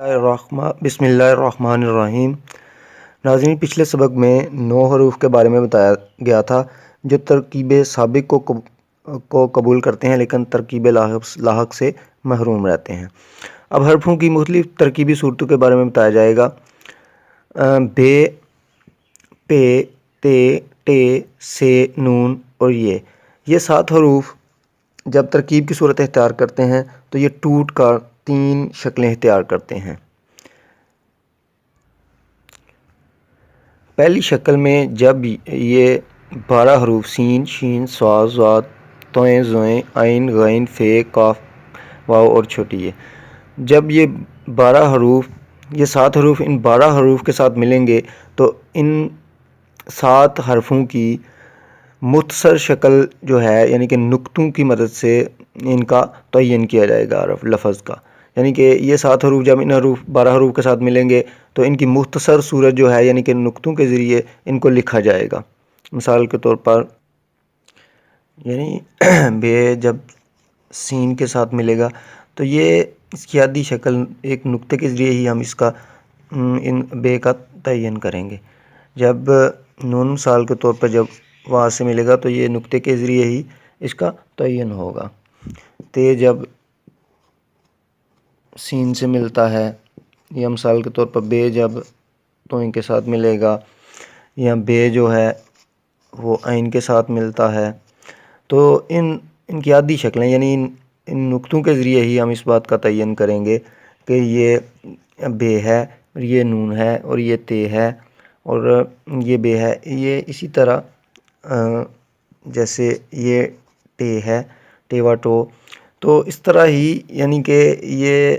बिस्मिल्लाहिर्रहमानिर्रहीम। नाज़रीन, पिछले सबक में 9 हरूफ के बारे में बताया गया था जो तरकीब साबिक़ को कबूल करते हैं लेकिन तरकीब लाहक से महरूम रहते हैं। अब हरफों की मुख्तलिफ़ तरकीबी सूरतों के बारे में बताया जाएगा। बे, पे, ते, टे, से, नून और ये 7 हरूफ जब तरकीब की सूरत इख्तियार करते हैं तो ये टूट कर 3 शक्लें इख्तियार करते हैं। पहली शक्ल में जब ये 12 हरूफ सीन, शीन, स्वाद, ज़ाद, तोएं, ज़ोएं, आइन, गैन, फे, काफ, वाव और छोटी जब ये 12 हरूफ ये 7 हरूफ इन 12 हरूफ के साथ मिलेंगे तो इन 7 हरफों की मुख्तसर शक्ल जो है यानी कि नुक्तों की मदद से इनका तयन किया जाएगा लफ्ज़ का। यानी कि ये 7 हरूफ जब इन 12 हरूफ के साथ मिलेंगे तो इनकी मुख्तसर सूरत जो है यानी कि नुक्तों के ज़रिए इनको लिखा जाएगा। मिसाल के तौर पर यानी बे जब सीन के साथ मिलेगा तो ये इसकी आधी शक्ल एक नुक्ते के ज़रिए ही हम इसका इन बे का तयन करेंगे। जब नून मिसाल के तौर पर जब वहाँ से मिलेगा तो ये नुक्ते के ज़रिए ही इसका तयन होगा। ते जब सीन से मिलता है या मिसाल के तौर पर बे जब तो इनके साथ मिलेगा या बे जो है वो आइन के साथ मिलता है तो इनकी आधी शक्लें यानी इन नुक्तों के ज़रिए ही हम इस बात का तयन करेंगे कि ये बे है, ये नून है और ये ते है और ये बे है। ये इसी तरह जैसे ये टे है, टेवा टो, तो इस तरह ही यानी कि ये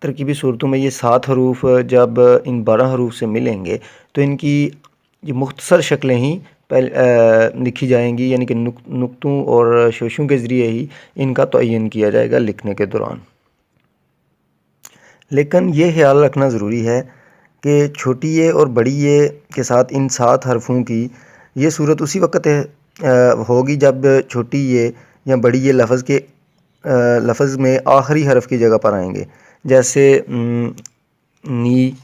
तरकीबी सूरतों में ये 7 हरूफ जब इन 12 हरूफ से मिलेंगे तो इनकी ये मुख्तसर शक्लें ही लिखी जाएंगी यानी कि नुक्तों और शोशों के ज़रिए ही इनका तयन किया जाएगा लिखने के दौरान। लेकिन ये ख्याल रखना ज़रूरी है कि छोटी ये और बड़ी ये के साथ इन 7 हरफों की ये सूरत उसी वक़्त होगी जब छोटी ये या बड़ी ये लफ्ज़ में आखिरी हरफ की जगह पर आएंगे, जैसे नी,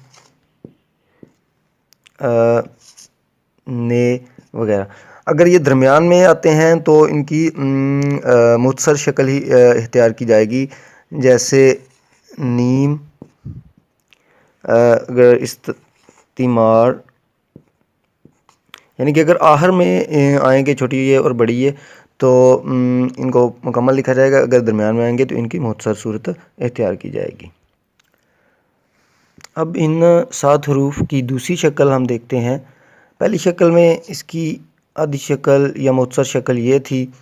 ने वगैरह। अगर ये दरमियान में आते हैं तो इनकी मुख्तसर शक्ल ही इख्तियार की जाएगी, जैसे नीम, अगर इस्तिमार यानी कि अगर आखिर में आएंगे छोटी ये और बड़ी ये तो इनको मुकम्मल लिखा जाएगा। अगर दरमियान में आएंगे तो इनकी मुख्तसर सूरत इख्तियार की जाएगी। अब इन 7 हरूफ की दूसरी शक्ल हम देखते हैं। पहली शक्ल में इसकी आधी शक्ल या मुख्तसर शक्ल ये थी।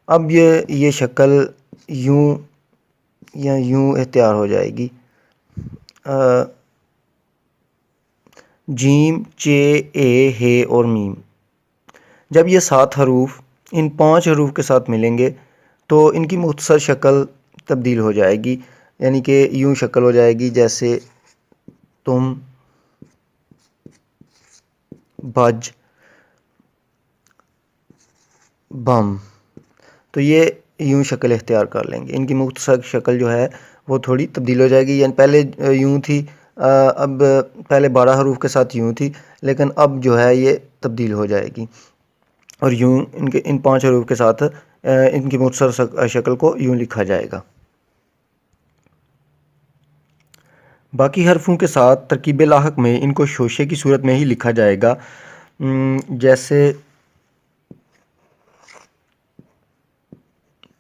अब ये शक्ल यूं या यूं इख्तियार हो जाएगी। जीम, चे, ए, हे और मीम जब ये 7 हरूफ इन 5 हरूफ के साथ मिलेंगे तो इनकी मुख्तसर शक्ल तब्दील हो जाएगी यानी कि यूं शक्ल हो जाएगी, जैसे तुम, बज, बम। तो ये यूं शक्ल इख्तियार कर लेंगे। इनकी मुख्तसर शक्ल जो है वो थोड़ी तब्दील हो जाएगी, यानी पहले यूं थी, अब पहले 12 हरूफ के साथ यूं थी लेकिन अब जो है ये तब्दील हो जाएगी और यूं इनके इन 5 हरूफ के साथ इनकी मुख्तसर शक्ल को यूं लिखा जाएगा। बाकी हरफों के साथ तरकीब लाहक में इनको शोशे की सूरत में ही लिखा जाएगा, जैसे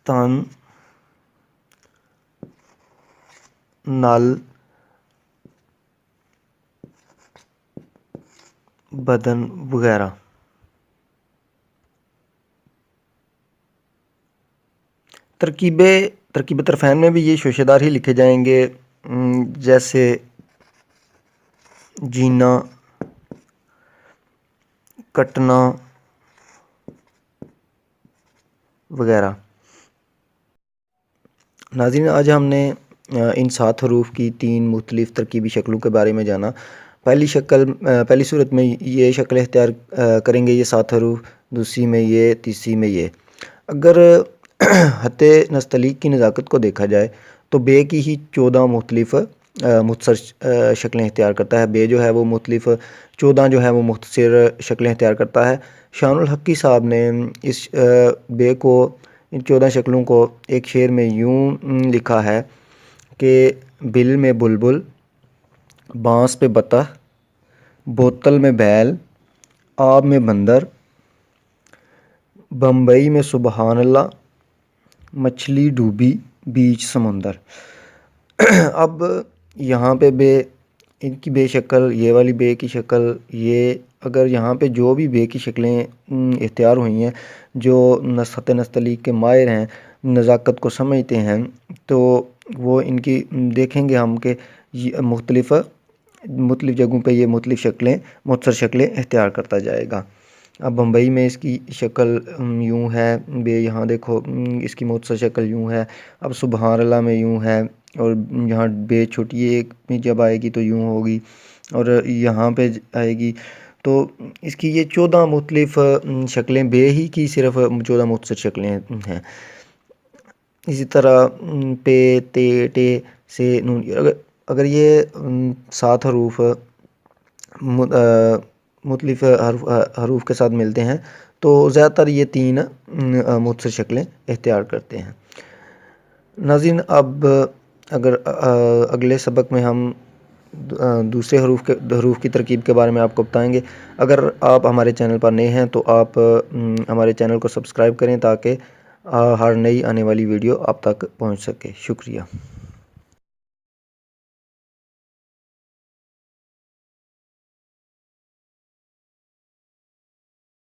तन, नल, बदन वगैरह। तरकीब तरफ़ैन में भी ये शोशेदार ही लिखे जाएंगे, जैसे जीना, कटना वगैरह। नाज़रीन, आज हमने इन 7 हरूफ की 3 मुख्तलिफ़ तरकीबी शक्लों के बारे में जाना। पहली सूरत में ये शक्ल इख्तियार करेंगे ये 7 हरूफ, दूसरी में ये, तीसरी में ये। अगर हत्ते नस्तलीक की नज़ाकत को देखा जाए तो बे की ही 14 मुख्तलिफ़ मुख्तसर शक्लें इख्तियार करता है। बे जो है वो मुख्तलिफ 14 जो है वो मुख्तसर शक्लें इख्तियार करता है। शानुल हक्की साहब ने इस बे को, इन 14 शक्लों को एक शेर में यूँ लिखा है कि बिल में बुलबुल, बांस पे बतख, बोतल में बैल, आब में बंदर, बम्बई में सुबहान अल्लाह, मछली डूबी बीच समुंदर। अब यहाँ पे बे, इनकी बे शक्ल, ये वाली बे की शक्ल, ये अगर यहाँ पे जो भी बे की शक्लें इख्तियार हुई हैं, जो नसख़त नस्तलीक के माहिर हैं, नज़ाकत को समझते हैं, तो वो इनकी देखेंगे हम कि मुख्तलिफ़ जगहों पे ये मुख्तलिफ़ शक्लें, मुख्तसर शक्लें इख्तियार करता जाएगा। अब बम्बई में इसकी शक्ल यूँ है, बे यहाँ देखो इसकी मुख्तसर शक्ल यूँ है। अब सुबहान अल्लाह में यूँ है, और यहाँ बे छोटी एक में जब आएगी तो यूँ होगी, और यहाँ पे आएगी तो इसकी ये 14 मुख्तलिफ़ शक्लें, बे ही की सिर्फ 14 मुख्तसर शक्लें हैं। इसी तरह पे, ते, टे, से, नून, अगर ये 7 हरूफ मुख्तलिफ़ हरूफ के साथ मिलते हैं तो ज़्यादातर ये 3 मुख्तसर शक्लें इख्तियार करते हैं। नाज़रीन, अब अगर अगले सबक में हम दूसरे हरूफ की तरकीब के बारे में आपको बताएंगे। अगर आप हमारे चैनल पर नए हैं तो आप हमारे चैनल को सब्सक्राइब करें ताकि हर नई आने वाली वीडियो आप तक पहुंच सके। शुक्रिया।